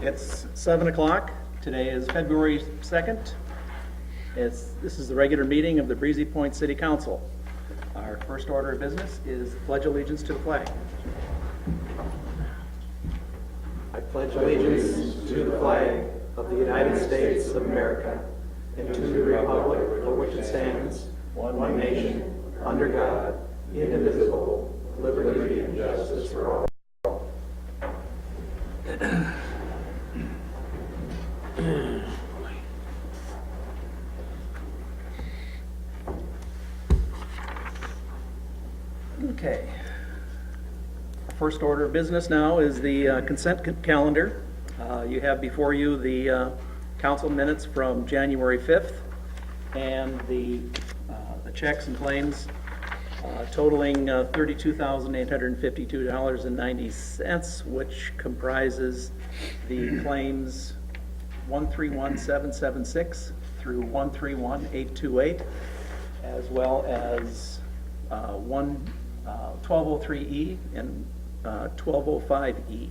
It's 7 o'clock. Today is February 2nd. This is the regular meeting of the Breezy Point City Council. Our first order of business is pledge allegiance to the flag. I pledge allegiance to the flag of the United States of America and to the republic for which it stands, one nation, under God, indivisible, with liberty and justice for all. Okay. First order of business now is the consent calendar. You have before you the council minutes from January 5th and the checks and claims totaling $32,852.90, which comprises the claims 131,776 through 131,828, as well as 1203E and 1205E.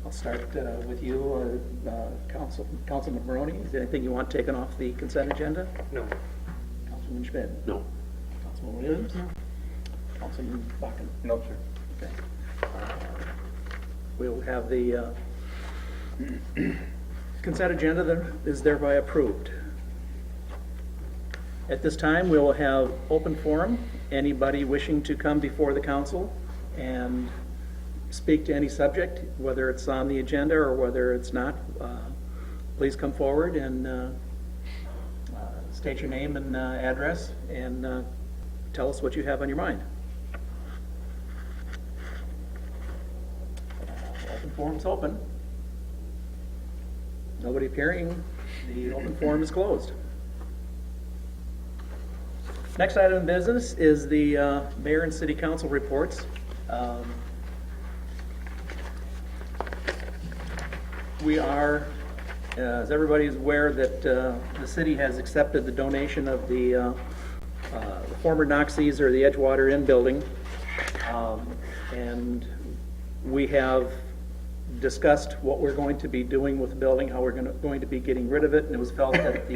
I'll start with you, Councilman Maroney. Is there anything you want taken off the consent agenda? No. Councilman Schmidt? No. Councilman Williams? No. Councilman Bakken? No, sir. Okay. We'll have the consent agenda that is thereby approved. At this time, we will have open forum. Anybody wishing to come before the council and speak to any subject, whether it's on the agenda or whether it's not, please come forward and state your name and address and tell us what you have on your mind. Open forum's open. Nobody appearing. The open forum is closed. Next item of business is the mayor and city council reports. We are, as everybody is aware, that the city has accepted the donation of the former Noxies or the Edgewater Inn building, and we have discussed what we're going to be doing with the building, how we're going to be getting rid of it, and it was felt that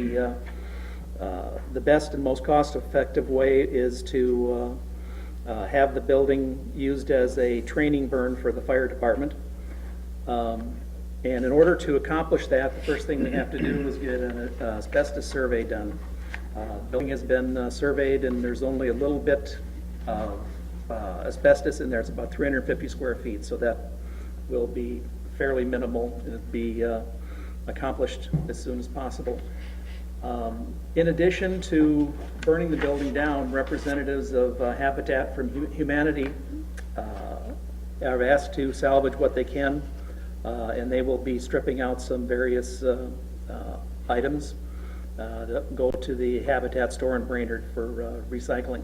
the best and most cost-effective way is to have the building used as a training burn for the fire department. And in order to accomplish that, the first thing we have to do is get an asbestos survey done. The building has been surveyed, and there's only a little bit of asbestos in there. It's about 350 square feet, so that will be fairly minimal. It'll be accomplished as soon as possible. In addition to burning the building down, representatives of Habitat for Humanity are asked to salvage what they can, and they will be stripping out some various items that go to the Habitat store in Brainerd for recycling.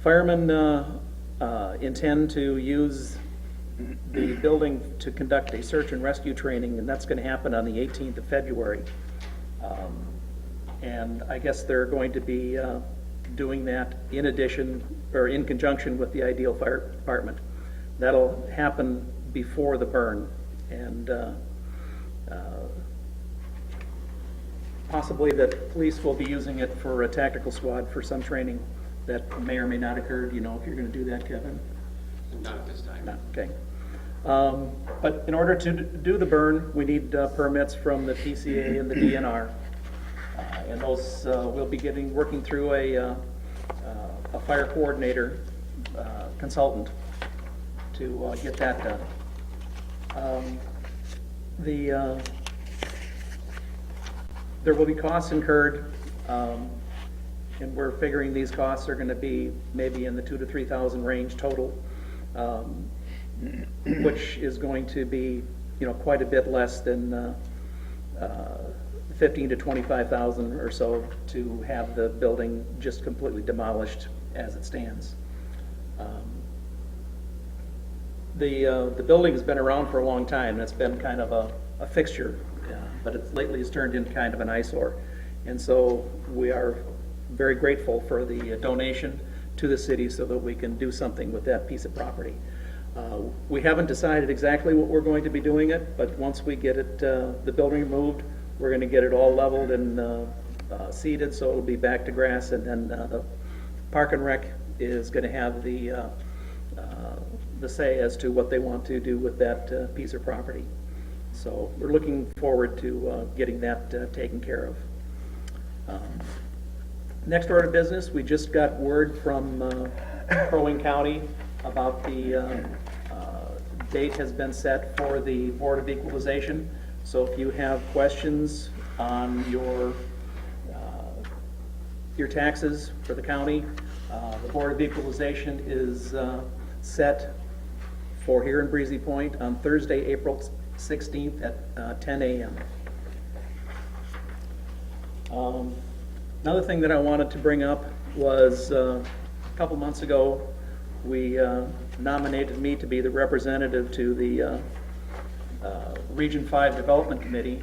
Firemen intend to use the building to conduct a search and rescue training, and that's going to happen on the 18th of February. And I guess they're going to be doing that in addition, or in conjunction with the Ideal Fire Department. That'll happen before the burn, and possibly that police will be using it for a tactical squad for some training that may or may not occur. Do you know if you're going to do that, Kevin? Not at this time. No, okay. But in order to do the burn, we need permits from the PCA and the DNR. And those we'll be working through a fire coordinator consultant to get that done. There will be costs incurred, and we're figuring these costs are going to be maybe in the $2,000 to $3,000 range total, which is going to be, quite a bit less than $15,000 to $25,000 or so to have the building just completely demolished as it stands. The building has been around for a long time, and it's been kind of a fixture, but lately it's turned into kind of an eyesore. And so we are very grateful for the donation to the city so that we can do something with that piece of property. We haven't decided exactly what we're going to be doing it, but once we get it, the building moved, we're going to get it all leveled and seeded, so it'll be back to grass, and then the Park and Rec is going to have the say as to what they want to do with that piece of property. So we're looking forward to getting that taken care of. Next order of business, we just got word from Crow Wing County about the date has been set for the Board of Equalization. So if you have questions on your taxes for the county, the Board of Equalization is set for here in Breezy Point on Thursday, April 16th at 10 a.m. Another thing that I wanted to bring up was a couple months ago, we nominated me to be the representative to the Region 5 Development Committee.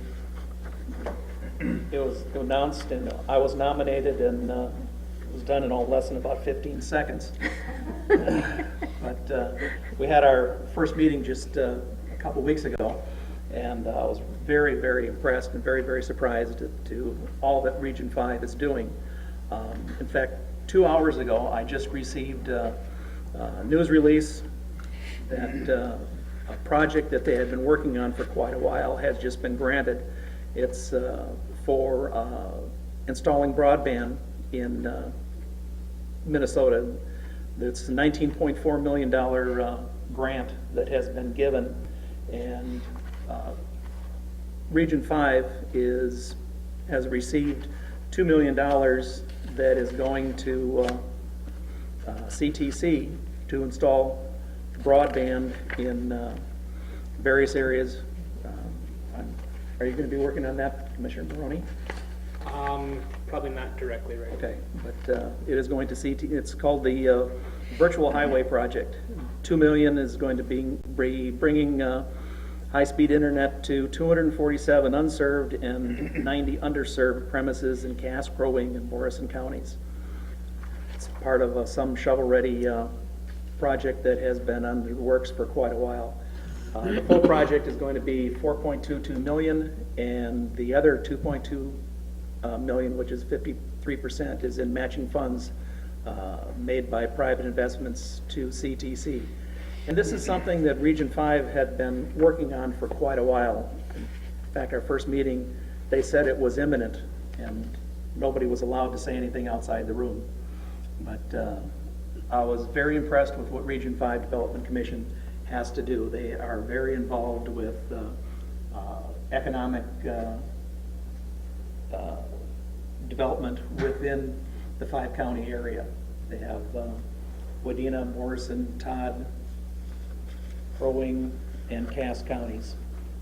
It was announced and I was nominated, and it was done in all less than about 15 seconds. But we had our first meeting just a couple weeks ago, and I was very, very impressed and very, very surprised to all that Region 5 is doing. In fact, 2 hours ago, I just received a news release that a project that they had been working on for quite a while has just been granted. It's for installing broadband in Minnesota. It's a $19.4 million grant that has been given, and Region 5 has received $2 million that is going to CTC to install broadband in various areas. Are you going to be working on that, Commissioner Maroney? Probably not directly, right? Okay, but it is going to CT. It's called the Virtual Highway Project. $2 million is going to be bringing high-speed internet to 247 unserved and 90 underserved premises in Cass, Crow Wing, and Morrison counties. It's part of some shovel-ready project that has been under the works for quite a while. The full project is going to be $4.22 million, and the other $2.2 million, which is 53%, is in matching funds made by private investments to CTC. And this is something that Region 5 had been working on for quite a while. In fact, our first meeting, they said it was imminent, and nobody was allowed to say anything outside the room. But I was very impressed with what Region 5 Development Commission has to do. They are very involved with economic development within the 5-county area. They have Wadena, Morrison, Todd, Crow Wing, and Cass counties.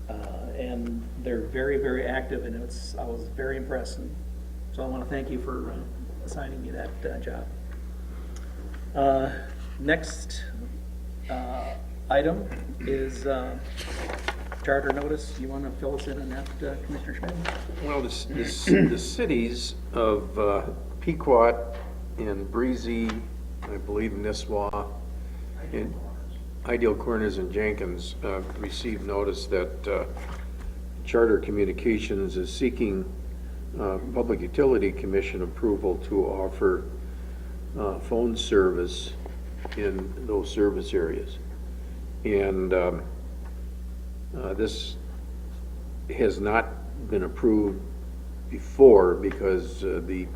And they're very, very active, and I was very impressed. And so I want to thank you for assigning me that job. Next item is charter notice. You want to fill us in on that, Commissioner Schmidt? Well, the cities of Pequot and Breezy, I believe Nisswa, and Ideal Corners and Jenkins received notice that Charter Communications is seeking Public Utility Commission approval to offer phone service in those service areas. And this has not been approved before because the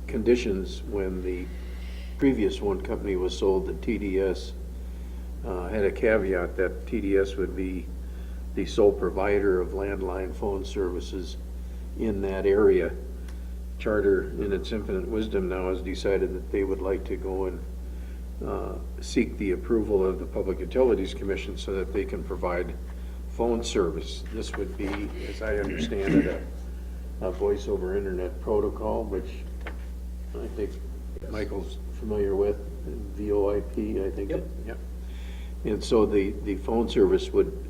conditions when the previous one company was sold to TDS had a caveat that TDS would be the sole provider of landline phone services in that area. Charter, in its infinite wisdom now, has decided that they would like to go and seek the approval of the Public Utilities Commission so that they can provide phone service. This would be, as I understand it, a voice over internet protocol, which I think Michael's familiar with, VoIP, I think. Yep. Yep. And so the phone service would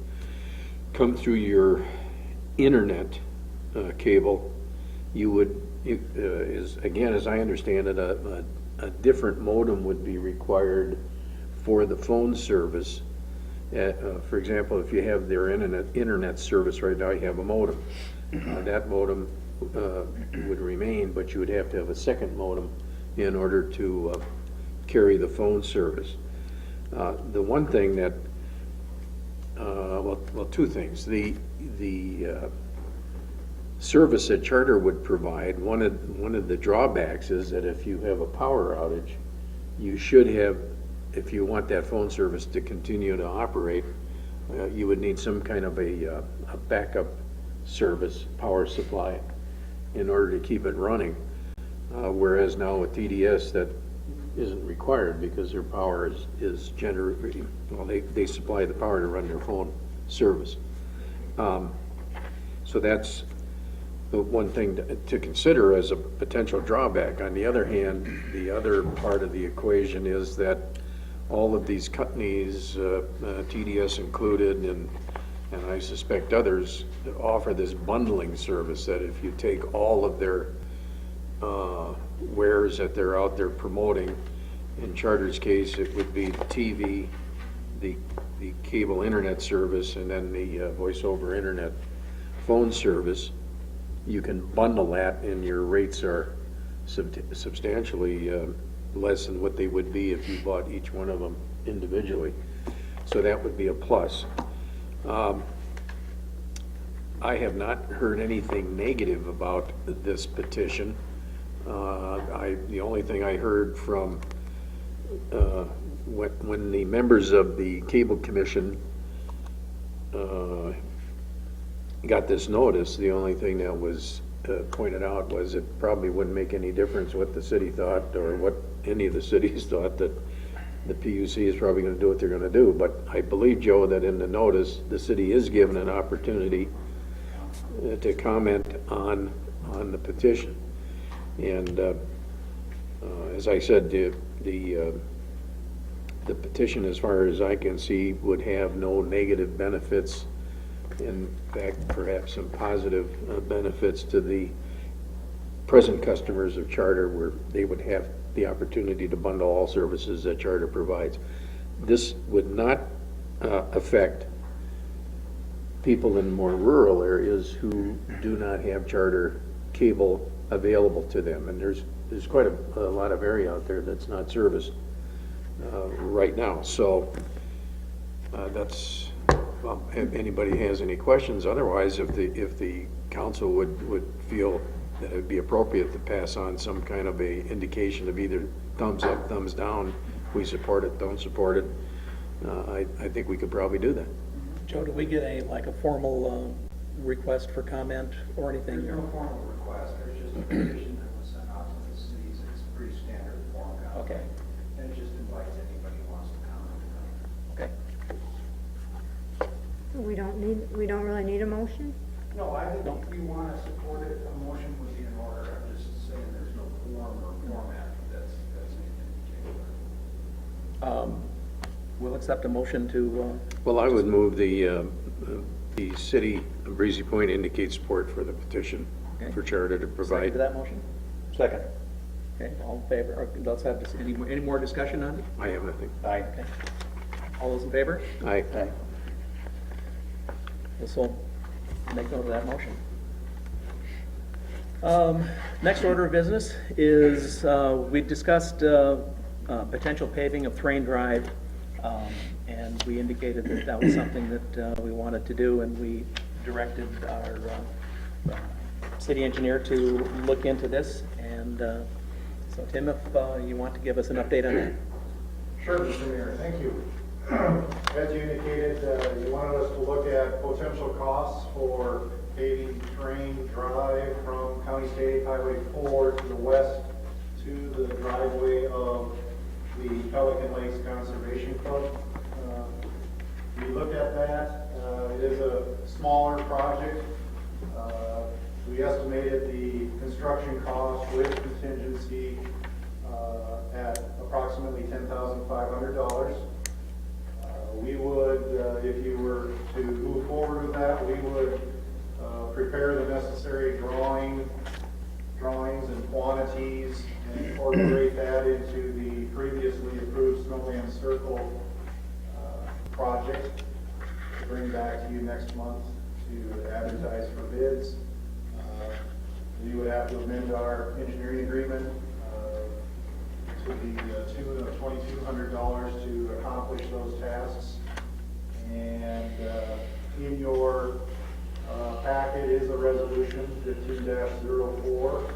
come through your internet cable. You would, as I understand it, a different modem would be required for the phone service. For example, if you have their internet service right now, you have a modem. That modem would remain, but you would have to have a second modem in order to carry the phone service. The one thing that, well, two things. The service that Charter would provide, one of the drawbacks is that if you have a power outage, you should have, if you want that phone service to continue to operate, you would need some kind of a backup service, power supply, in order to keep it running. Whereas now with TDS, that isn't required because their power is generated, well, they supply the power to run their phone service. So that's the one thing to consider as a potential drawback. On the other hand, the other part of the equation is that all of these companies, TDS included, and I suspect others, offer this bundling service that if you take all of their wares that they're out there promoting, in Charter's case, it would be the TV, the cable internet service, and then the voice over internet phone service. You can bundle that, and your rates are substantially less than what they would be if you bought each one of them individually. So that would be a plus. I have not heard anything negative about this petition. The only thing I heard from when the members of the Cable Commission got this notice, the only thing that was pointed out was it probably wouldn't make any difference what the city thought or what any of the cities thought, that the PUC is probably going to do what they're going to do. But I believe, Joe, that in the notice, the city is given an opportunity to comment on the petition. And as I said, the petition, as far as I can see, would have no negative benefits. In fact, perhaps some positive benefits to the present customers of Charter, where they would have the opportunity to bundle all services that Charter provides. This would not affect people in more rural areas who do not have Charter cable available to them. And there's quite a lot of area out there that's not serviced right now. So that's, well, if anybody has any questions, otherwise, if the council would feel that it would be appropriate to pass on some kind of a indication of either thumbs up, thumbs down, we support it, don't support it, I think we could probably do that. Joe, do we get a formal request for comment or anything? There's no formal request, there's just a petition that was sent out to the cities. It's pretty standard form. Okay. And it just invites anybody who wants to comment. Okay. We don't really need a motion? No, I think if you want to support it, a motion would be in order. I'm just saying there's no form or format that's anything particular. We'll accept a motion to, Well, I would move the city of Breezy Point indicate support for the petition for Charter to second provide. to that motion? Second. Okay, all in favor? Or let's have any more discussion on it? I have nothing. Aye. Okay. All those in favor? Aye. Aye. This will make note of that motion. Next order of business is, we discussed potential paving of Thrain Drive, and we indicated that that was something that we wanted to do, and we directed our city engineer to look into this. And so, Tim, if you want to give us an update on that. Sure, Mr. Mayor, thank you. As you indicated, you wanted us to look at potential costs for paving Thrain Drive from County State Highway 4 to the west to the driveway of the Pelican Lakes Conservation Club. We looked at that. It is a smaller project. We estimated the construction cost with contingency at approximately $10,500. We would, if you were to move forward with that, we would prepare the necessary drawings and quantities and incorporate that into the previously approved Snowman Circle project to bring back to you next month to advertise for bids. We would have to amend our engineering agreement to the tune of $2,200 to accomplish those tasks. And in your packet is a resolution 15-04.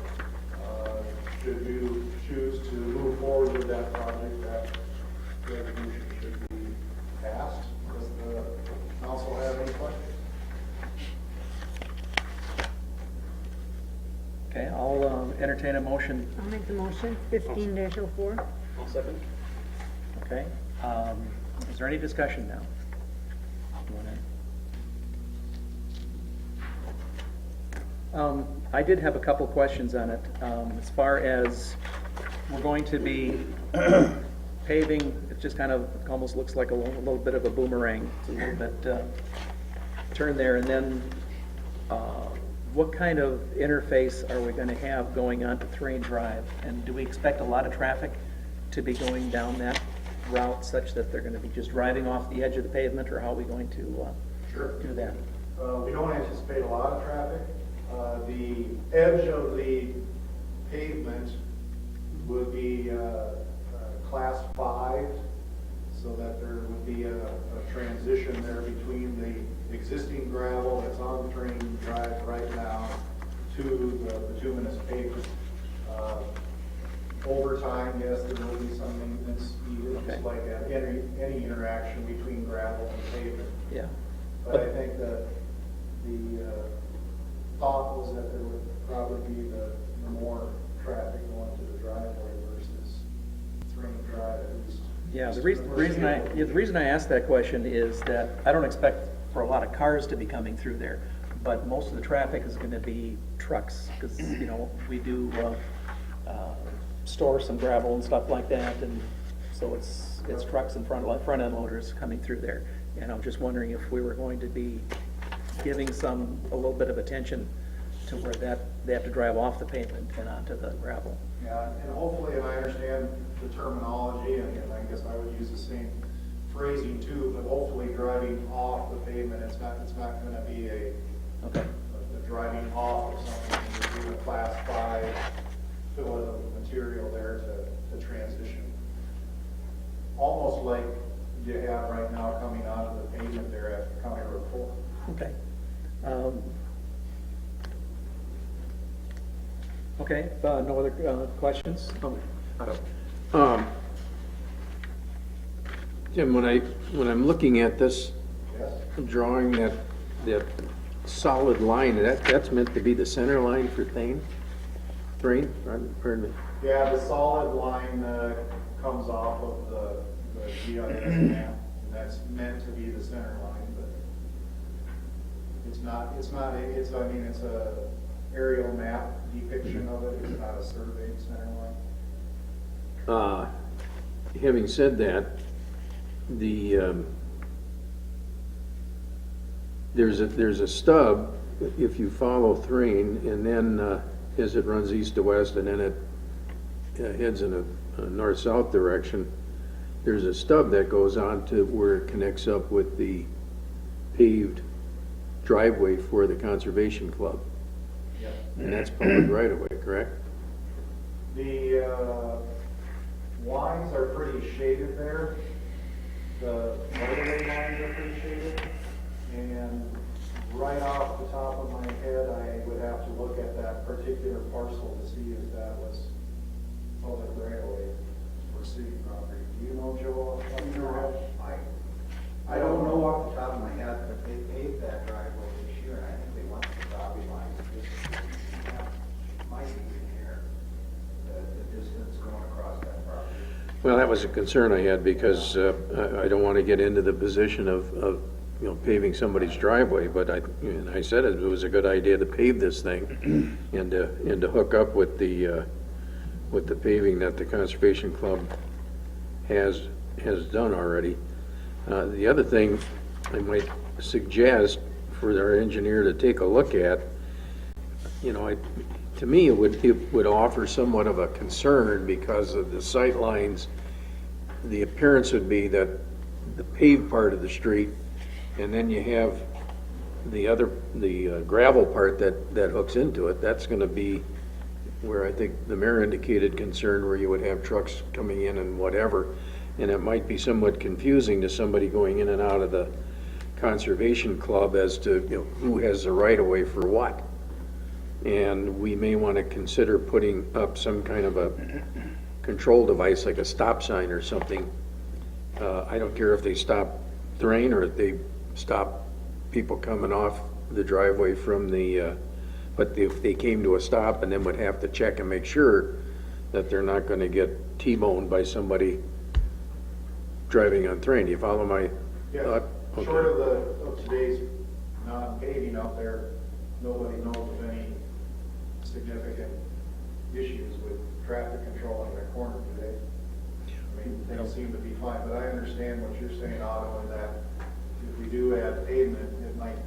Should you choose to move forward with that project, that resolution should be passed. Does the council have any questions? Okay, I'll entertain a motion. I'll make the motion, 15-04. I'll second. Okay, is there any discussion now? I did have a couple questions on it. As far as we're going to be paving, it just kind of almost looks like a little bit of a boomerang. It's a little bit turn there, and then what kind of interface are we going to have going on to Thrain Drive? And do we expect a lot of traffic to be going down that route such that they're going to be just driving off the edge of the pavement, or how are we going to do that? We don't anticipate a lot of traffic. The edge of the pavement would be class 5, so that there would be a transition there between the existing gravel that's on Train Drive right now to the bituminous pavement. Over time, yes, there will be some maintenance needed, Okay. just like any interaction between gravel and pavement. Yeah. But I think that the thought was that there would probably be the more traffic going to the driveway versus Thrain Drive at least. Yeah, the reason I asked that question is that I don't expect for a lot of cars to be coming through there, but most of the traffic is going to be trucks, because, you know, we do store some gravel and stuff like that, and so it's trucks and front-end loaders coming through there. And I'm just wondering if we were going to be giving a little bit of attention to where they have to drive off the pavement and onto the gravel. Yeah, and hopefully, and I understand the terminology, and I guess I would use the same phrasing too, but hopefully driving off the pavement, it's not gonna be a driving off of something, we're doing a class 5 filling of material there to transition. Almost like you have right now coming onto the pavement there at County Road 4. Okay. Okay, no other questions? Jim, when I'm looking at this Yes? drawing, that solid line, that's meant to be the center line for Thrain? Pardon me. Yeah, the solid line comes off of the GIS map, and that's meant to be the center line, but it's a aerial map depiction of it, it's not a surveyed center line. Having said that, there's a stub, if you follow Thrain, and then as it runs east to west, and then it heads in a north-south direction, there's a stub that goes on to where it connects up with the paved driveway for the Conservation Club. Yeah. And that's public right of way, correct? The lines are pretty shaded there. The motorway lines are pretty shaded. And right off the top of my head, I would have to look at that particular parcel to see if that was public right of way or city property. Do you know, Joe? off the top of your head? I don't know off the top of my head, but they paved that driveway this year, and I think they went to the property lines. Might be in here, the distance going across that property. Well, that was a concern I had, because I don't want to get into the position of paving somebody's driveway, but I said it was a good idea to pave this thing and to hook up with the paving that the Conservation Club has done already. The other thing I might suggest for our engineer to take a look at, to me, it would offer somewhat of a concern, because of the sight lines. The appearance would be that the paved part of the street, and then you have the gravel part that hooks into it. That's gonna be where I think the mayor indicated concern, where you would have trucks coming in and whatever, and it might be somewhat confusing to somebody going in and out of the conservation club as to, you know, who has the right of way for what. And we may want to consider putting up some kind of a control device, like a stop sign or something. I don't care if they stop the rain or if they stop people coming off the driveway from the, but if they came to a stop and then would have to check and make sure that they're not going to get T-boned by somebody driving on terrain. Do you follow my Yeah, thought? Okay. short of today's non-paving out there, nobody knows of any significant issues with traffic control on that corner today. I mean, they don't seem to be fine, but I understand what you're saying, Otto, in that if we do add pavement, it might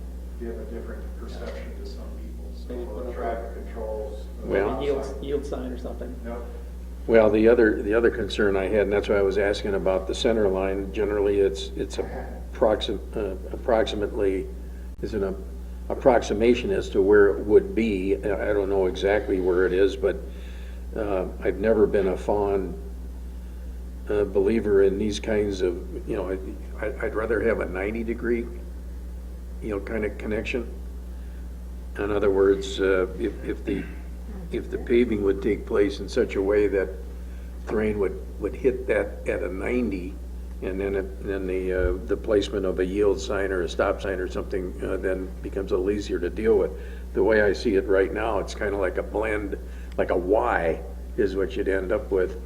give a different perception to some people. Maybe put So up traffic controls. Well- Yield sign or something. Yep. Well, the other concern I had, and that's why I was asking about the center line, generally it's approximately, is an approximation as to where it would be. I don't know exactly where it is, but I've never been a fond believer in these kinds of, you know, I'd rather have a 90-degree, you know, kind of connection. In other words, if the paving would take place in such a way that terrain would hit that at a 90, and then the placement of a yield sign or a stop sign or something then becomes a little easier to deal with. The way I see it right now, it's kind of like a blend, like a Y is what you'd end up with.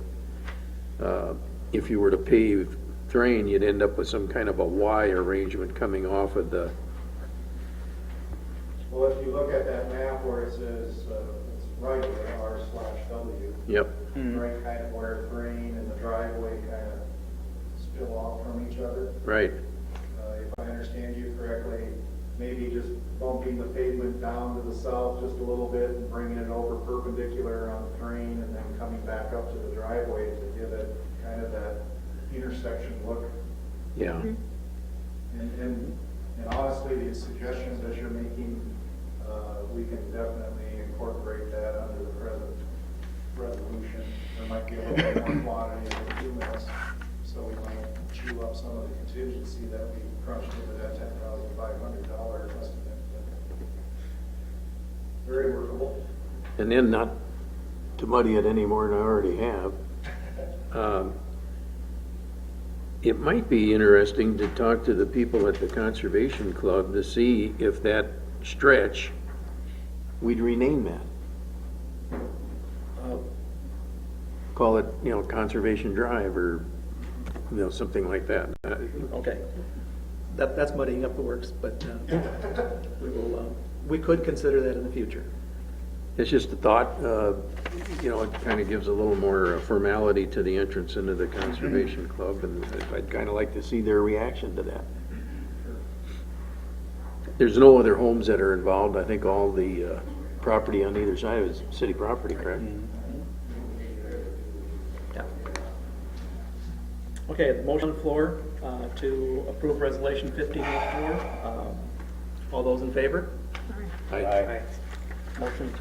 If you were to pave terrain, you'd end up with some kind of a Y arrangement coming off of the, Well, if you look at that map where it says, it's right away, R/W. yep, Right, kind of where terrain and the driveway kind of spill off from each other. right. If I understand you correctly, maybe just bumping the pavement down to the south just a little bit and bringing it over perpendicular on the terrain and then coming back up to the driveway to give it kind of that intersection look. Yeah. And honestly, the suggestions that you're making, we can definitely incorporate that under the present resolution. There might be a little bit more quantity of the 2 minutes, so we might chew up some of the contingency that we crunched into that $10,500 estimate. Very workable. And then, not to muddy it any more than I already have, it might be interesting to talk to the people at the Conservation Club to see if that stretch, we'd rename that. Call it, you know, Conservation Drive or, you know, something like that. Okay. That's muddying up the works, but we could consider that in the future. It's just a thought, you know, it kind of gives a little more formality to the entrance into the Conservation Club, and I'd kind of like to see their reaction to that. There's no other homes that are involved. I think all the property on either side is city property, correct? Yeah. Okay, the motion on the floor to approve Resolution 1504. All those in favor? Aye. Motion,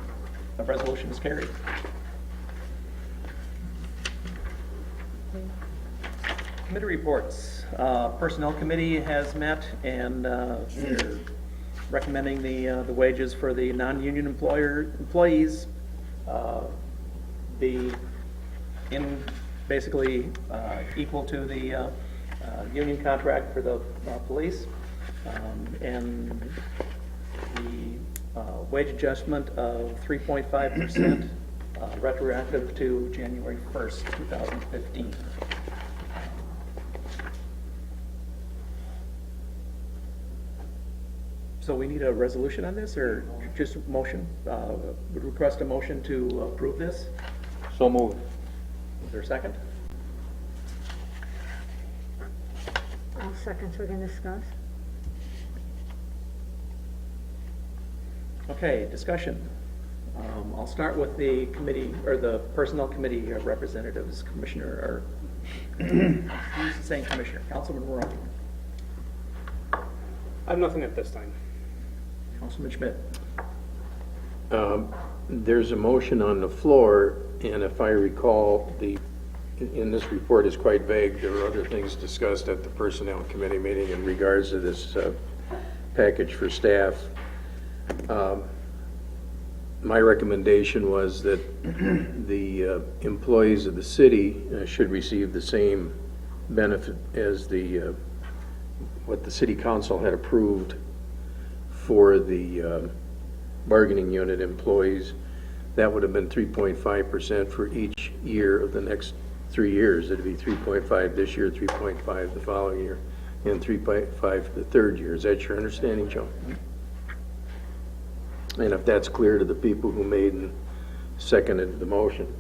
the resolution is carried. Committee reports. Personnel Committee has met and they're recommending the wages for the non-union employees be in basically equal to the union contract for the police. And the wage adjustment of 3.5% retroactive to January 1st, 2015. So we need a resolution on this, or just a motion? Would request a motion to approve this. So moved. Is there a second? I'll second so we can discuss. Okay, discussion. I'll start with the committee, or the Personnel Committee representatives, Commissioner, or, who's saying Commissioner? Councilman Rowe. I have nothing at this time. Councilman Schmidt? There's a motion on the floor, and if I recall, in this report is quite vague. There were other things discussed at the Personnel Committee meeting in regards to this package for staff. My recommendation was that the employees of the city should receive the same benefit as what the city council had approved for the bargaining unit employees. That would have been 3.5% for each year of the next 3 years. It'd be 3.5 this year, 3.5 the following year, and 3.5 the third year. Is that your understanding, Joe? And if that's clear to the people who made and seconded the motion.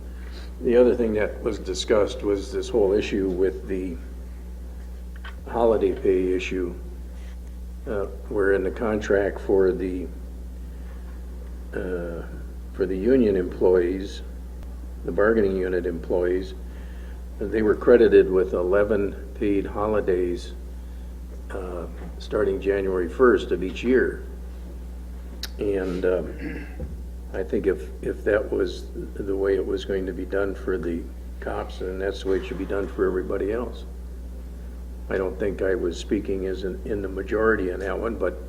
The other thing that was discussed was this whole issue with the holiday pay issue, where in the contract for the union employees, the bargaining unit employees, they were credited with 11 paid holidays starting January 1st of each year. And I think if that was the way it was going to be done for the cops, then that's the way it should be done for everybody else. I don't think I was speaking as in the majority on that one, but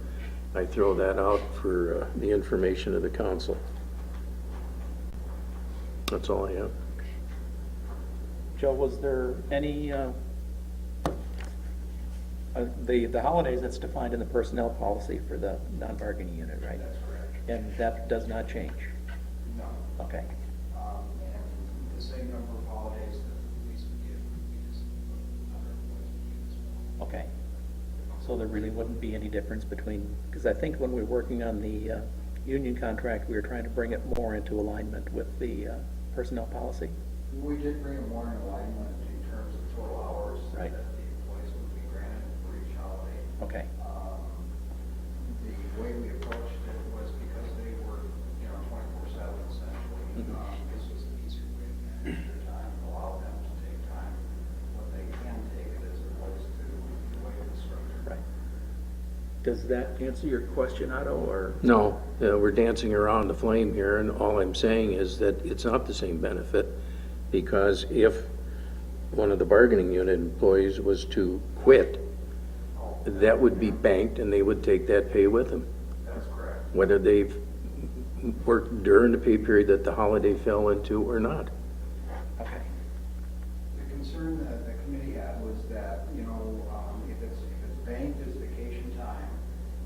I throw that out for the information of the council. That's all I have. Joe, was there any, the holidays that's defined in the personnel policy for the non-bargaining unit, right? That's correct. And that does not change? No. Okay. And the same number of holidays that the police would give, we just, other employees would give as well. Okay. So there really wouldn't be any difference between, because I think when we were working on the union contract, we were trying to bring it more into alignment with the personnel policy. We did bring it more in alignment in terms of total hours Right. that the employees would be granted for each holiday. Okay. The way we approached it was because they were, 24/7 essentially. Mhm. This was the easier way to manage their time, allow them to take time when they can take it as opposed to the way it was structured. Right. Does that answer your question, Otto, or? No, we're dancing around the flame here, and all I'm saying is that it's not the same benefit, because if one of the bargaining unit employees was to quit, that would be banked and they would take that pay with them, That's correct. whether they've worked during the pay period that the holiday fell into or not. Okay. The concern that the committee had was that, if it's banked as vacation time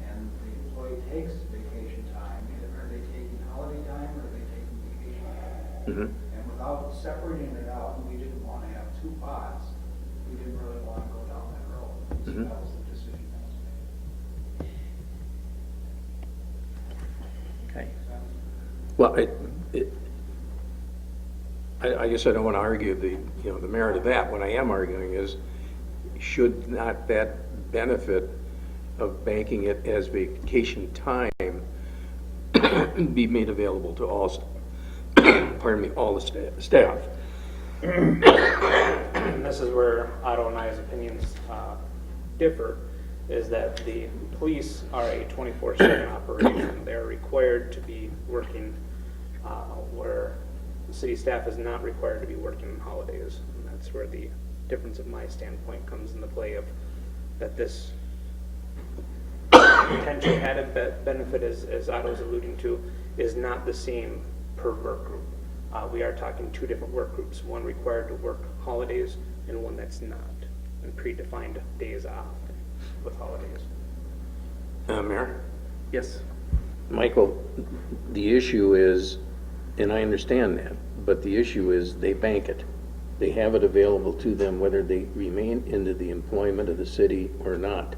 and the employee takes vacation time, are they taking holiday time or are they taking vacation time? Mhm. And without separating it out, we didn't want to have two pots, we didn't really want to go down that road. So Mhm. that was the decision that was made. Okay. Well, I guess I don't want to argue the merit of that. What I am arguing is, should not that benefit of banking it as vacation time be made available to all, all the staff? And this is where Otto and I's opinions differ, is that the police are a 24/7 operation. They're required to be working where the city staff is not required to be working on holidays. And that's where the difference of my standpoint comes into play, of that this potential added benefit, as Otto's alluding to, is not the same per work group. We are talking two different work groups, one required to work holidays and one that's not, and predefined days off with holidays. Mayor? Yes. Michael, the issue is, and I understand that, but the issue is they bank it. They have it available to them whether they remain into the employment of the city or not.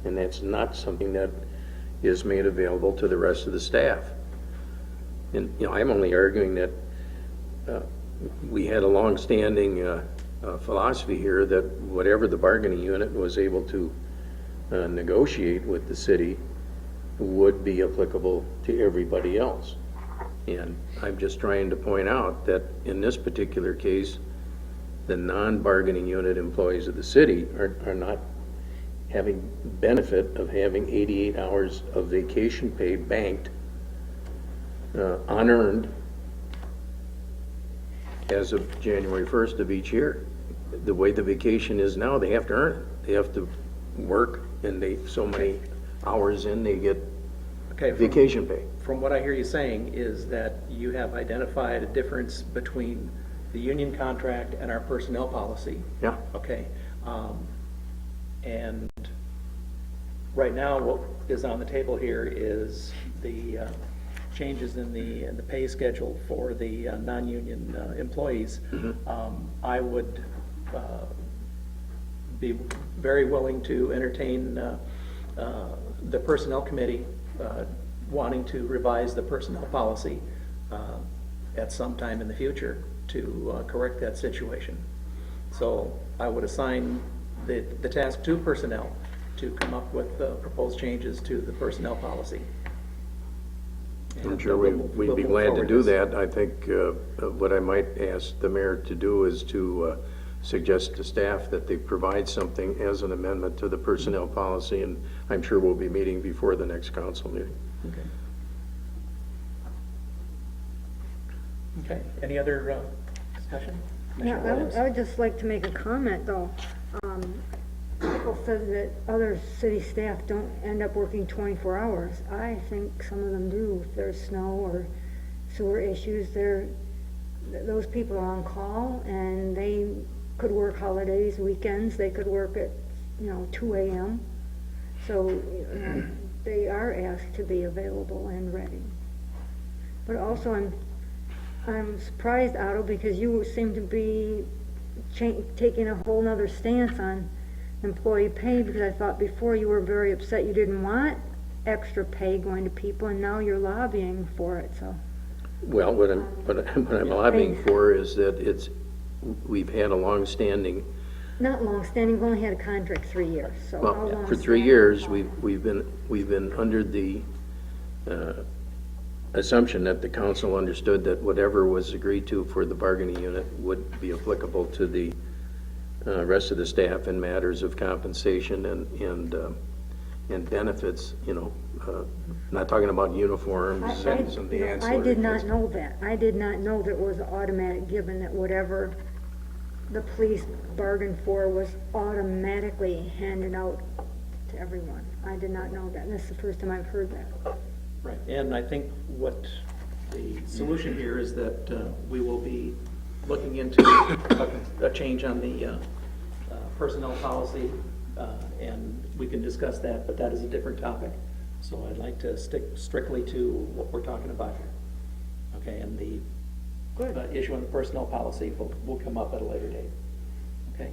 And that's not something that is made available to the rest of the staff. And, I'm only arguing that we had a long-standing philosophy here that whatever the bargaining unit was able to negotiate with the city would be applicable to everybody else. And I'm just trying to point out that in this particular case, the non-bargaining unit employees of the city are not having benefit of having 88 hours of vacation pay banked, unearned, as of January 1st of each year. The way the vacation is now, they have to earn it. They have to work, and so many hours in, they get Okay, vacation pay. from what I hear you saying is that you have identified a difference between the union contract and our personnel policy. Yeah. Okay. And right now, what is on the table here is the changes in the pay schedule for the non-union employees. I would be very willing to entertain the Personnel Committee wanting to revise the personnel policy at some time in the future to correct that situation. So I would assign the task to personnel to come up with proposed changes to the personnel policy. I'm And sure we'll we'd be move glad to forward do with this. that. I think what I might ask the mayor to do is to suggest to staff that they provide something as an amendment to the personnel policy, and I'm sure we'll be meeting before the next council meeting. Okay. Okay, any other discussion? Yeah, Commissioner Williams? I would just like to make a comment, though. People said that other city staff don't end up working 24 hours. I think some of them do. If there's snow or sewer issues, those people are on call, and they could work holidays, weekends, they could work at, 2 a.m. So, they are asked to be available and ready. But also, I'm surprised, Otto, because you seem to be taking a whole nother stance on employee pay, because I thought before you were very upset you didn't want extra pay going to people, and now you're lobbying for it, so. Well, what I'm lobbying for is that we've had a long-standing, Not long-standing, we've only had a contract 3 years, so how well, long? for 3 years, we've been under the assumption that the council understood that whatever was agreed to for the bargaining unit would be applicable to the rest of the staff in matters of compensation and benefits, not talking about uniforms and some of the ancillary. I did not know that. I did not know that it was automatic, given that whatever the police bargained for was automatically handed out to everyone. I did not know that, and this is the first time I've heard that. Right, and I think what the solution here is that we will be looking into a change on the personnel policy, and we can discuss that, but that is a different topic. So I'd like to stick strictly to what we're talking about here. Okay, and the issue on the personnel policy will come up at a later date. Okay,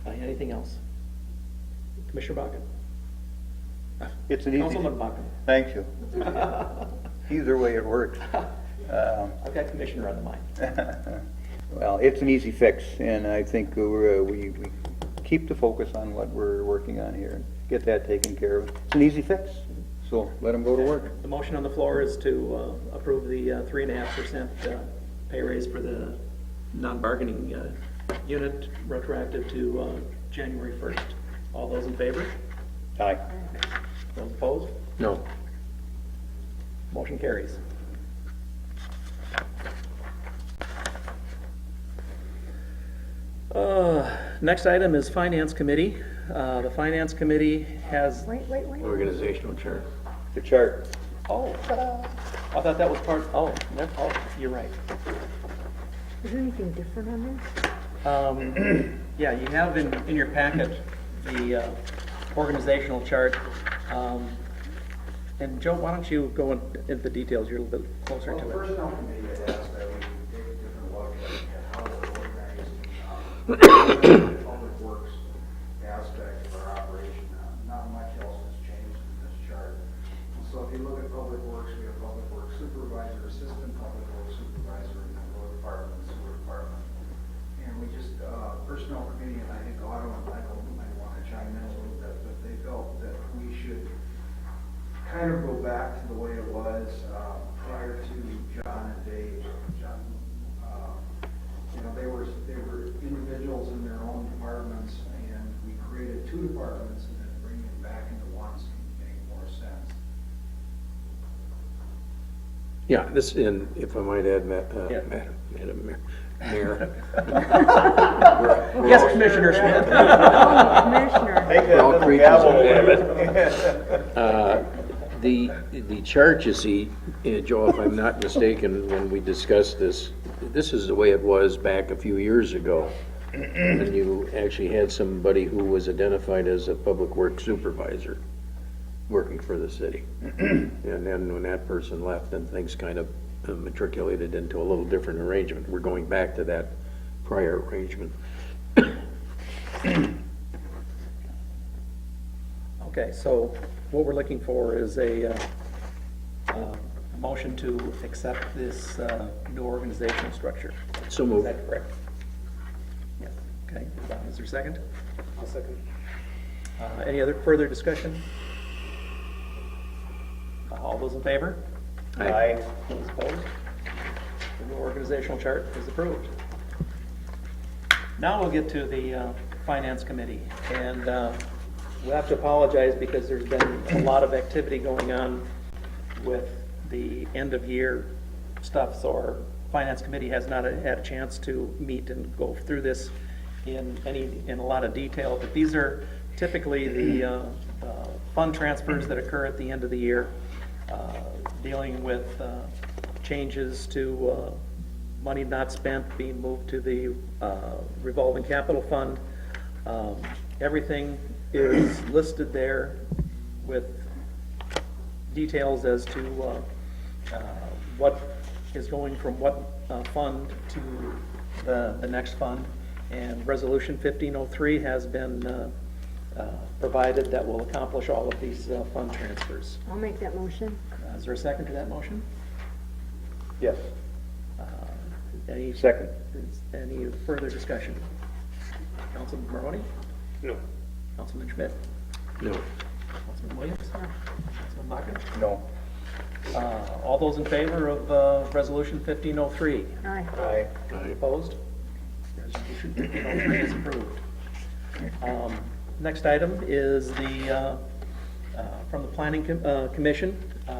anything else? Commissioner Bakken? It's an easy. Councilman Bakken? Thank you. Either way it works. I've got Commissioner on the mind. Well, it's an easy fix, and I think we keep the focus on what we're working on here and get that taken care of. It's an easy fix, so let them go to work. The motion on the floor is to approve the 3.5% pay raise for the non-bargaining unit retroactive to January 1st. All those in favor? Aye. Those opposed? No. Motion carries. Next item is Finance Committee. The Finance Committee has, Wait. Organizational chart. The chart. oh, ta-da. I thought that was part, you're right. Is there anything different on this? Yeah, you have in your packet the organizational chart. And Joe, why don't you go into the details, you're a little bit closer Well, to the it. personnel committee had asked that we take a different look at how we're organizing the public works aspect of our operation. Not much else has changed in this chart. So if you look at public works, we have public works supervisor, assistant public works supervisor, and then road department, sewer department. And we just, personnel committee, and I think Otto and Michael might want to chime in a little bit, but they felt that we should kind of go back to the way it was prior to John and Dave. John, they were individuals in their own departments, and we created 2 departments and then Yeah, this, and if I might add, Yeah. Madam Mayor. Yes, Commissioner Schmidt. Commissioner, We're all creatures of habit. The chart you see, Joe, if I'm not mistaken, when we discussed this, this is the way it was back a few years ago. When you actually had somebody who was identified as a public works supervisor working for the city. And then when that person left, then things kind of matriculated into a little different arrangement. We're going back to that prior arrangement. Okay, so what we're looking for is a motion to accept this new organizational structure. So Is moved. that correct? Yes. Okay, is there a second? I'll second. Any other further discussion? All those in favor? Aye. Those opposed? The new organizational chart is approved. Now we'll get to the Finance Committee, and we'll have to apologize because there's been a lot of activity going on with the end-of-year stuff, so our Finance Committee has not had a chance to meet and go through this in a lot of detail, but these are typically the fund transfers that occur at the end of the year, dealing with changes to money not spent being moved to the revolving capital fund. Everything is listed there with details as to what is going from what fund to the next fund. And Resolution 1503 has been provided that will accomplish all of these fund transfers. I'll make that motion. Is there a second to that motion? Yes. Any Second. Any further discussion? Councilman Maroney? No. Councilman Schmidt? No. Councilman Williams? Councilman Bakken? No. All those in favor of Resolution 1503? Aye. Aye. Aye. Opposed? Resolution 1503 is approved. Next item is the, from the Planning Commission.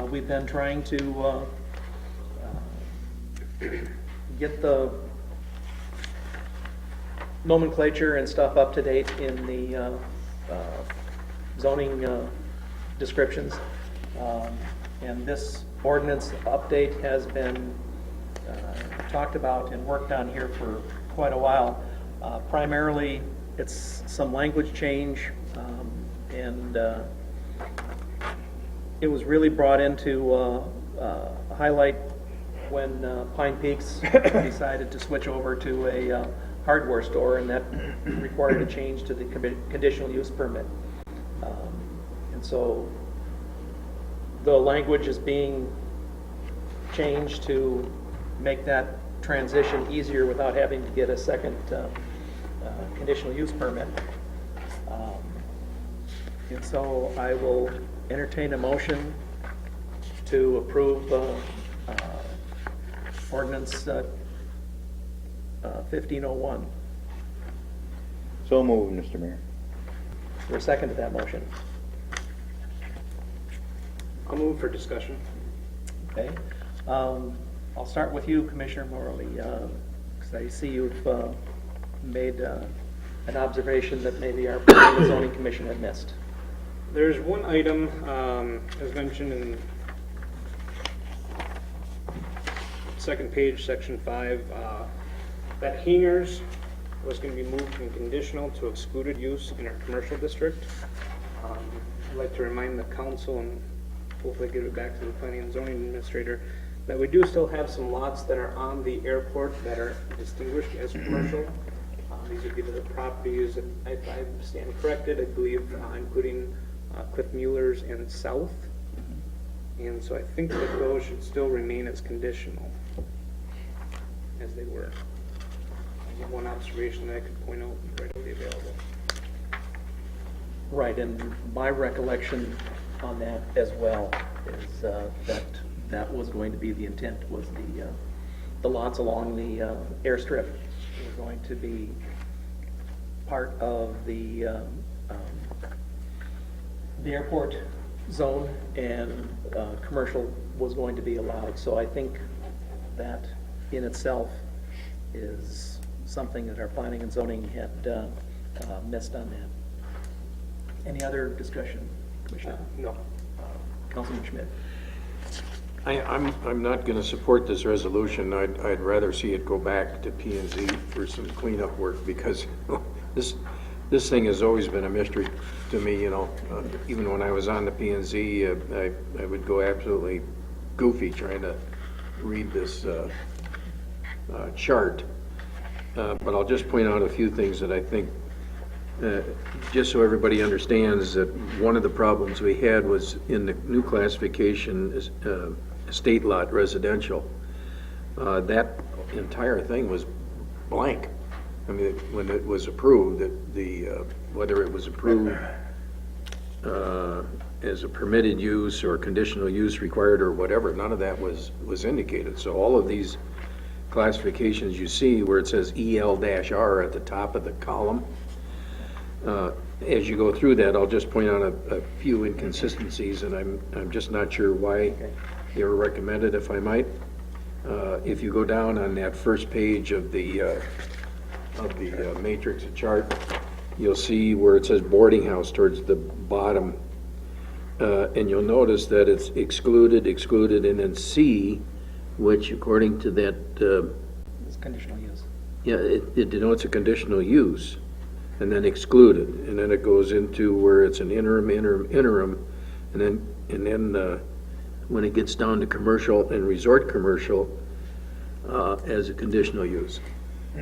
We've been trying to get the nomenclature and stuff up to date in the zoning descriptions. And this ordinance update has been talked about and worked on here for quite a while. Primarily, it's some language change, and it was really brought into highlight when Pine Peaks decided to switch over to a hardware store, and that required a change to the conditional use permit. And so the language is being changed to make that transition easier without having to get a second conditional use permit. And so I will entertain a motion to approve ordinance 1501. So moved, Mr. Mayor. Is there a second to that motion? I'll move for discussion. Okay. I'll start with you, Commissioner Morley, because I see you've made an observation that maybe our zoning commission had missed. There's one item, as mentioned in second page, section 5, that hangars was going to be moved from conditional to excluded use in our commercial district. I'd like to remind the council and hopefully give it back to the planning and zoning administrator that we do still have some lots that are on the airport that are distinguished as commercial. These would be the properties, if I stand corrected, I believe, including Cliff Mueller's and South. And so I think that those should still remain as conditional as they were. I have one observation that I could point out readily available. Right, and my recollection on that as well is that was going to be the intent, was the lots along the airstrip were going to be part of the airport zone, and commercial was going to be allowed. So I think that in itself is something that our planning and zoning had missed on that. Any other discussion, Commissioner? No. Councilman Schmidt? I'm not gonna support this resolution. I'd rather see it go back to P and Z for some cleanup work, because this thing has always been a mystery to me, you know. Even when I was on the P and Z, I would go absolutely goofy trying to read this chart. But I'll just point out a few things that I think, just so everybody understands, that one of the problems we had was in the new classification, estate lot residential. That entire thing was blank. I mean, when it was approved, whether it was approved as a permitted use or conditional use required or whatever, none of that was indicated. So all of these classifications you see where it says EL-R at the top of the column, as you go through that, I'll just point out a few inconsistencies, and I'm just not sure why they were recommended, if I might. If you go down on that first page of the matrix chart, you'll see where it says boarding house towards the bottom, and you'll notice that it's excluded, and then C, which according to that, It's conditional use. yeah, it denotes a conditional use, and then excluded, and then it goes into where it's an interim, and then when it gets down to commercial and resort commercial, as a conditional use.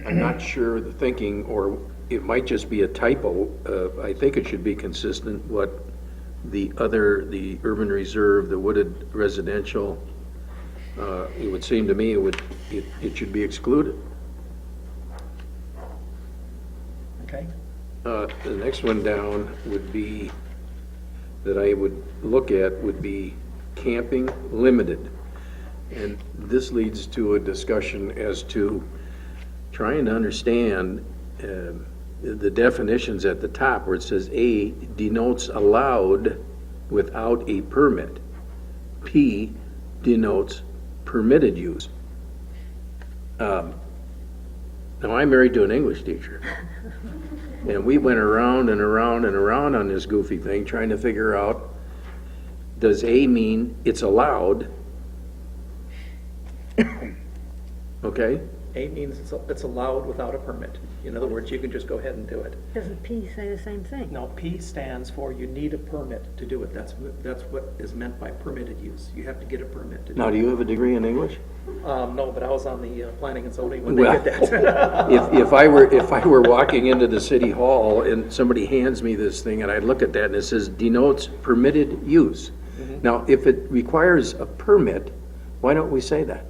I'm not sure the thinking, or it might just be a typo. I think it should be consistent what the urban reserve, the wooded residential, it would seem to me it should be excluded. Okay. The next one down would be, that I would look at, would be camping limited. And this leads to a discussion as to trying to understand the definitions at the top, where it says A denotes allowed without a permit. P denotes permitted use. Now, I'm married to an English teacher. And we went around and around and around on this goofy thing, trying to figure out, does A mean it's allowed? Okay? A means it's allowed without a permit. In other words, you can just go ahead and do it. Doesn't P say the same thing? Now, P stands for you need a permit to do it. That's what is meant by permitted use. You have to get a permit to do it. Now, do you have a degree in English? No, but I was on the planning and zoning when they Well, did that. if I were walking into the city hall and somebody hands me this thing and I look at that and it says denotes permitted use. Now, if it requires a permit, why don't we say that?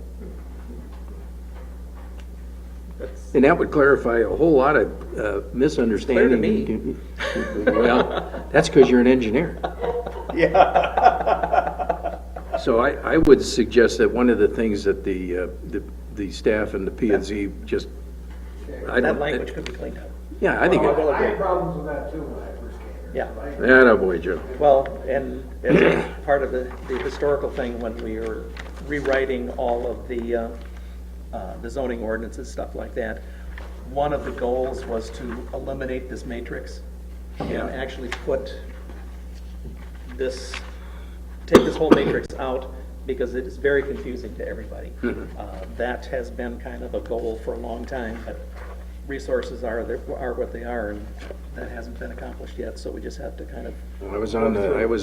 That's- And that would clarify a whole lot of misunderstanding. Clear to me. Well, that's because you're an engineer. Yeah. So I would suggest that one of the things that the staff and the P and Z just, That language could be cleaned up. yeah, I think, I had problems with that too when I first came here. Yeah. So I- attaboy, Joe. Well, and as part of the historical thing, when we were rewriting all of the zoning ordinances, stuff like that, one of the goals was to eliminate this matrix and actually take this whole matrix out, because it is very confusing to everybody. That has been kind of a goal for a long time, but resources are what they are, and that hasn't been accomplished yet, so we just have to kind of. I was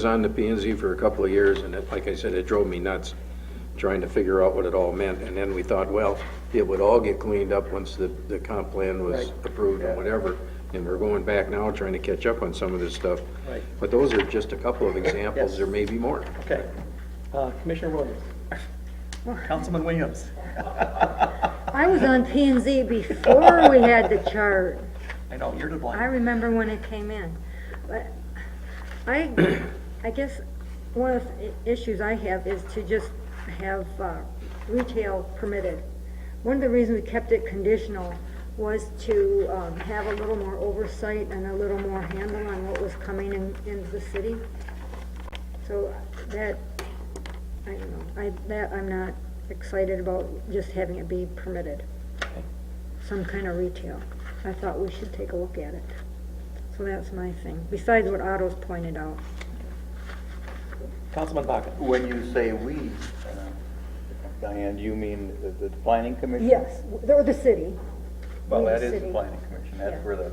on the P and Z for a couple of years, and like I said, it drove me nuts trying to figure out what it all meant. And then we thought, well, it would all get cleaned up once the comp plan was Right. approved and whatever. And we're going back now trying to catch up on some of this stuff. Right. But those are just a couple of examples. Yes. There may be more. Okay. Commissioner Williams. Councilman Williams. I was on P and Z before we had the chart. I know, you're to I blame. remember when it came in. But I guess one of the issues I have is to just have retail permitted. One of the reasons we kept it conditional was to have a little more oversight and a little more handle on what was coming into the city. So that, I don't know, I'm not excited about just having it be permitted. Some kind of retail. I thought we should take a look at it. So that's my thing, besides what Otto's pointed out. Councilman Baca. When you say we, Diane, do you mean the planning commission? Yes, or the city. Well, We, the that is the city. planning commission, Yeah. that's where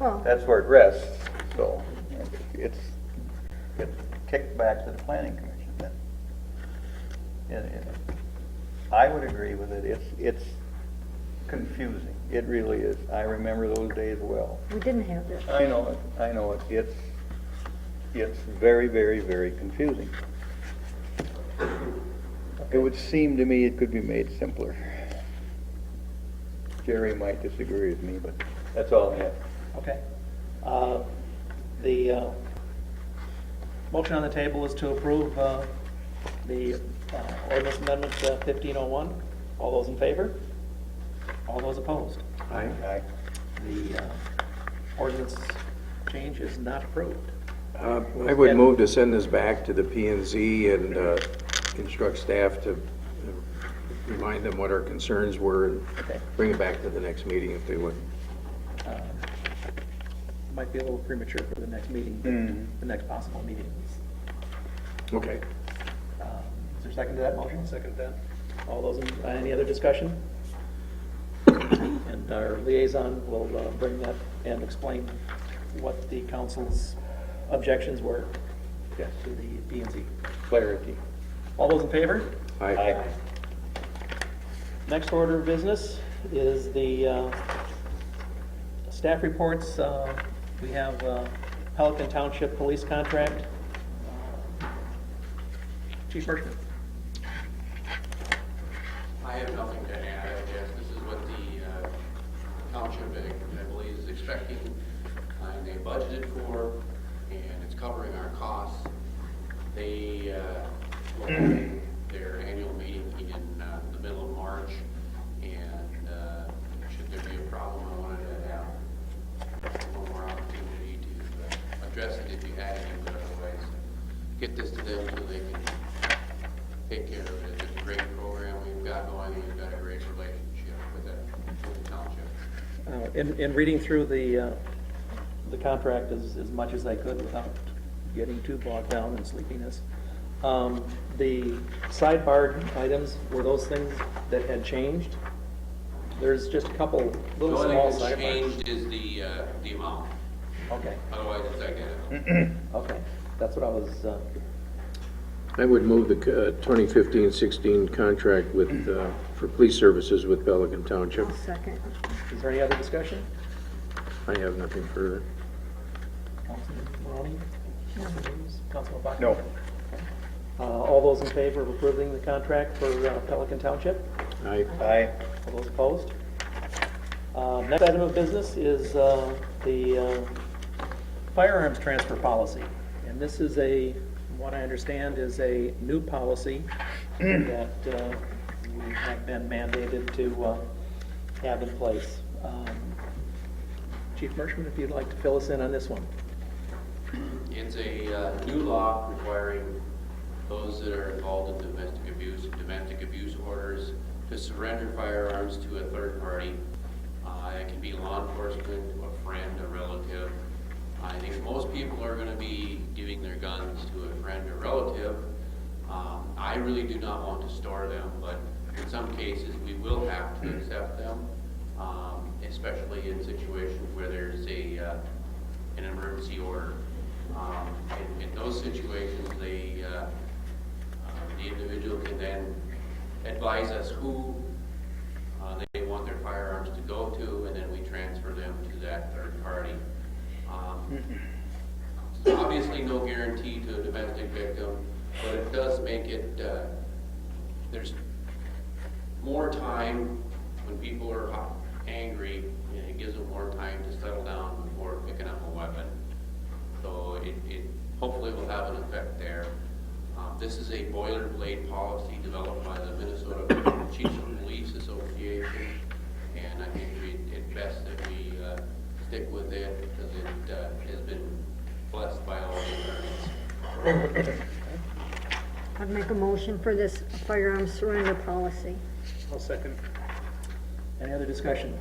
Well, that's where it rests, so it's kicked back to the planning commission then. I would agree with it, it's confusing, it really is, I remember those days well. we didn't have this. I know it, it's very, very, very confusing. It would seem to me it could be made simpler. Jerry might disagree with me, but that's all I have. Okay. The motion on the table is to approve the ordinance amendment 1501. All those in favor? All those opposed? Aye. Aye. The ordinance change is not approved. I would move to send this back to the P and Z and instruct staff to remind them what our concerns were and Okay. bring it back to the next meeting if they would. Might be a little premature for the next meeting, but the next possible meeting. Okay. Is there a second to that motion? Second to that. All those, any other discussion? And our liaison will bring that and explain what the council's objections were to the P and Z. Clarity. All those in favor? Aye. Next order of business is the staff reports. We have Pelican Township Police Contract. Chief Merchant. I have nothing to add, I guess. This is what the township, I believe, is expecting, and they budgeted for, and it's covering our costs. They will have their annual meeting in the middle of March, and should there be a problem, I wanted to have one more opportunity to address it if you had any, but otherwise, get this to them so they can take care of it. It's a great program we've got going, and we've got a great relationship with the township. In reading through the contract as much as I could without getting too bogged down in sleepiness, the sidebar items, were those things that had changed? There's just a couple The little only small thing that's sidebars. changed is the amount, Okay, otherwise it's identical. okay, that's what I was, I would move the 2015-16 contract with, for police services with Pelican Township. I'll second. is there any other discussion? I have nothing further. Councilman Maroney? Councilman Baca? No. All those in favor of approving the contract for Pelican Township? Aye. Aye. All those opposed? Next item of business is the firearms transfer policy. And this is from what I understand, is a new policy that we have been mandated to have in place. Chief Merchant, if you'd like to fill us in on this one. It's a new law requiring those that are involved in domestic abuse orders to surrender firearms to a third party. It can be law enforcement, a friend, a relative. I think most people are going to be giving their guns to a friend or relative. I really do not want to store them, but in some cases we will have to accept them, especially in situations where there's an emergency order. In those situations, the individual can then advise us who they want their firearms to go to, and then we transfer them to that third party. Obviously, no guarantee to a domestic victim, but it does make it, there's more time when people are angry, and it gives them more time to settle down before picking up a weapon. So it hopefully will have an effect there. This is a boilerplate policy developed by the Minnesota Chiefs of Police Association, and I think it's best that we stick with it because it has been blessed by all the attorneys. I'd make a motion for this firearm surrender policy. I'll second. Any other discussion?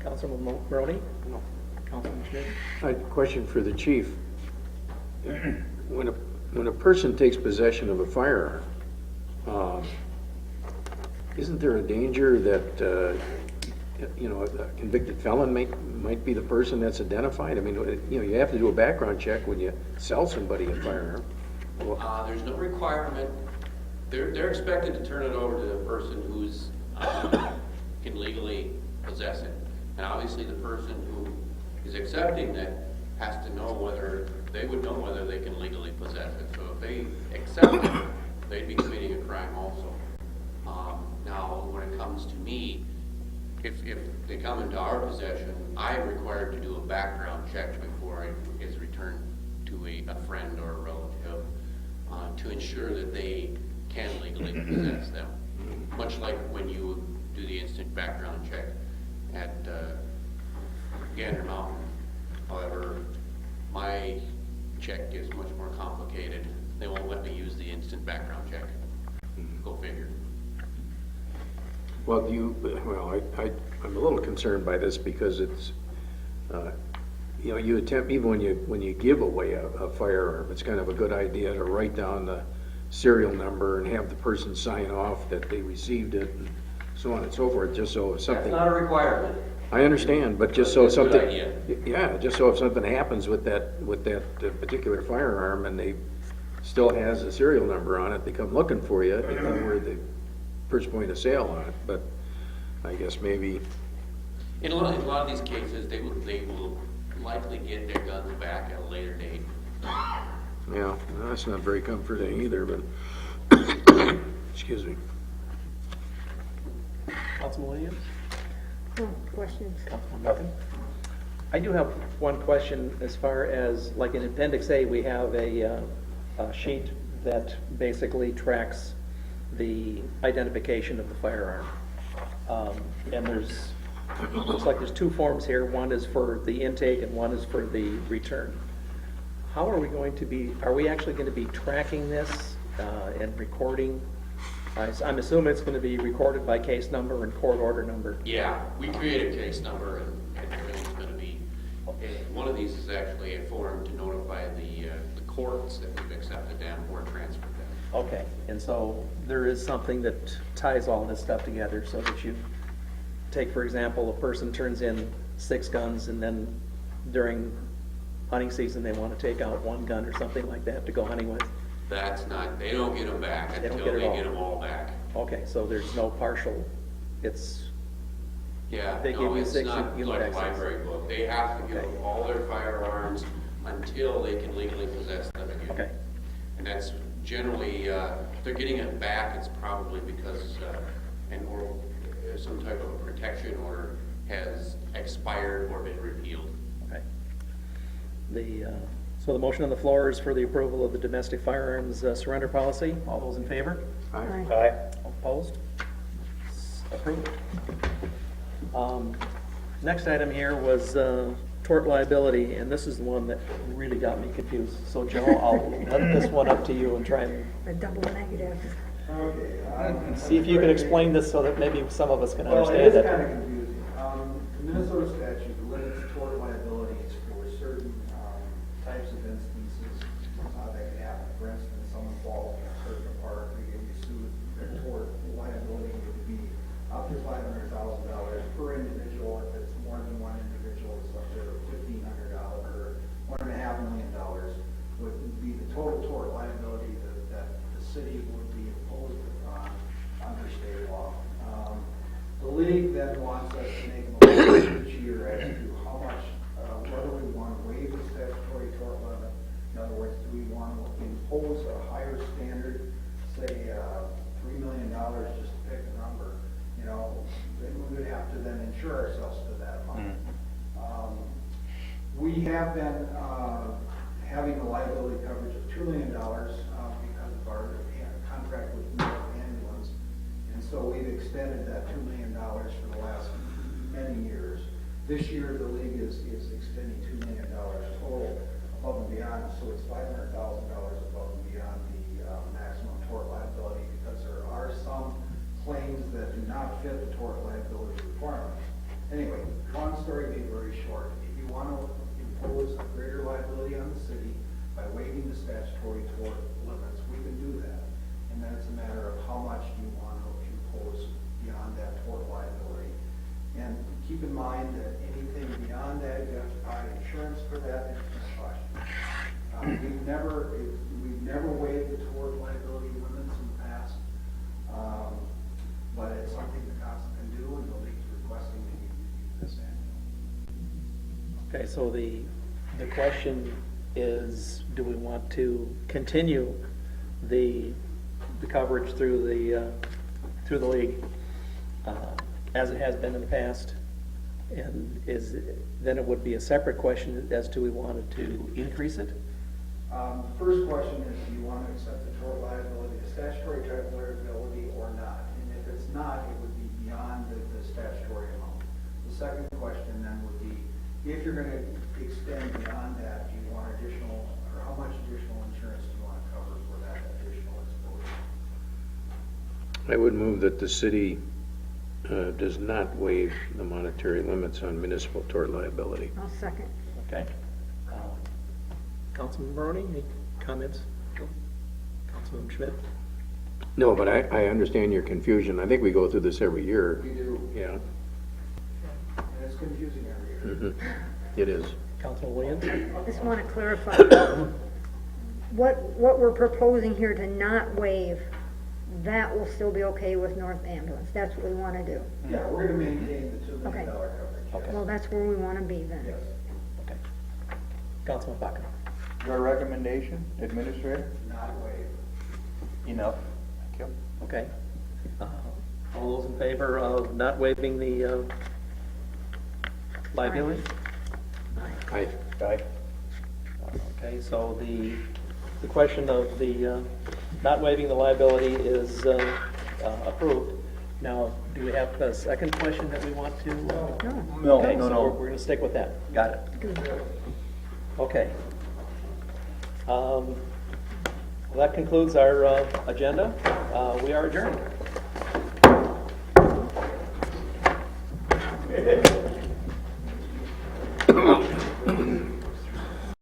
Councilman Maroney? No. Councilman Schmidt? I had a question for the chief. When a person takes possession of a firearm, isn't there a danger that, a convicted felon might be the person that's identified? I mean, you have to do a background check when you sell somebody a firearm. There's no requirement. They're expected to turn it over to the person who's, can legally possess it. And obviously the person who is accepting it has to know whether, they would know whether they can legally possess it. So if they accept it, they'd be committing a crime also. Now, when it comes to me, if they come into our possession, I am required to do a background check before it is returned to a friend or a relative to ensure that they can legally possess them. Much like when you do the instant background check at Gander Mountain. However, my check is much more complicated. They won't let me use the instant background check. Go figure. Well, I'm a little concerned by this because it's, you attempt, even when you give away a firearm, it's kind of a good idea to write down the serial number and have the person sign off that they received it, and so on and so forth, just so if something. That's not a requirement. I understand, but just so That's a good something. idea. Yeah, just so if something happens with that particular firearm and they still has a serial number on it, they come looking for you, and then we're the first point of sale on it. But I guess maybe. In a lot of these cases, they will likely get their guns back at a later date. Yeah, well, that's not very comforting either, but, excuse me. Councilman Williams? No questions? Councilman Murphy? I do have one question as far as, like in Appendix A, we have a sheet that basically tracks the identification of the firearm. And looks like there's two forms here. One is for the intake and one is for the return. How are we going to be, are we actually going to be tracking this and recording? I'm assuming it's going to be recorded by case number and court order number. Yeah, we create a case number and everything's going to be, one of these is actually a form to notify the courts that we've accepted them or transferred them. Okay, and so there is something that ties all this stuff together so that you take, for example, a person turns in 6 guns and then during hunting season they want to take out 1 gun or something like that to go hunting with. That's not, they don't get them back They don't until get it they all. get them all back. Okay, so there's no partial, it's, Yeah, They give no, you it's 6, not you like a access. library book. They have to give Okay. them all their firearms until they can legally possess them again. okay, And that's generally, if they're getting it back, it's probably because some type of a protection order has expired or been repealed. okay. So the motion on the floor is for the approval of the domestic firearms surrender policy. All those in favor? Aye. Opposed? Approved. Next item here was tort liability, and this is the one that really got me confused. So Joe, I'll let this one up to you and try and A double negative. Okay. see if you can explain this so that maybe some of us can Well, understand it is it. kind of confusing. The Minnesota statute limits tort liabilities for certain types of instances that can happen. For instance, someone falls in a certain park, they get sued, their tort liability would be up to $500,000 per individual. If it's more than one individual, it's up to $1,500 or $1.5 million would be the total tort liability that the city would be imposed upon under state law. The league then wants us to make a motion each year as to how much, whether we want to waive the statutory tort limit. In other words, do we want to impose a higher standard, say $3 million, just to pick a number? Then we would have to then insure ourselves to that amount. We have been having a liability coverage of $2 million because of our contract with New York Ambulance. And so we've extended that $2 million for the last many years. This year, the league is extending $2 million total above and beyond, so it's $500,000 above and beyond the maximum the statutory tort limits, we can do that. And then it's a matter of how much do you want to impose beyond that tort liability. And keep in mind that anything beyond that, you have to buy insurance for that, and it's a question. We've never waived the tort liability limits in the past, but it's something the council can do, and the league's requesting that you do this annually. Okay, so the question is, do we want to continue the coverage through the league as it has been in the past? And then it would be a separate question as to we wanted to increase it? The first question is, do you want to accept the tort liability, the statutory tort liability or not? And if it's not, it would be beyond the statutory amount. The second question then would be, if you're going to extend beyond that, do you want additional, or how much additional insurance do you want to cover for that additional exposure? I would move that the city does not waive the monetary limits on municipal tort liability. I'll second. Okay. Councilman Maroney, any comments? Councilman Schmidt? No, but I understand your confusion. I think we go through this every year. We do, Yeah. and it's confusing every year. It is. Councilman Williams? I just want to clarify, what we're proposing here to not waive, that will still be okay with North Ambulance. That's what we want to do. Yeah, we're going to maintain the $2 million Okay. coverage. yes. Okay. Well, that's where we want to be then. Yes. Okay. Councilman Baca? Your recommendation, Administrator? Not waived. Enough. Thank you. Okay. All those in favor of not waiving the liability? Aye. Aye. Okay, so the question of the not waiving the liability is approved. Now, do we have a second question that we want to? No, Okay, no, so no. we're going to stick with that. Got it. Okay. Well, that concludes our agenda. We are adjourned.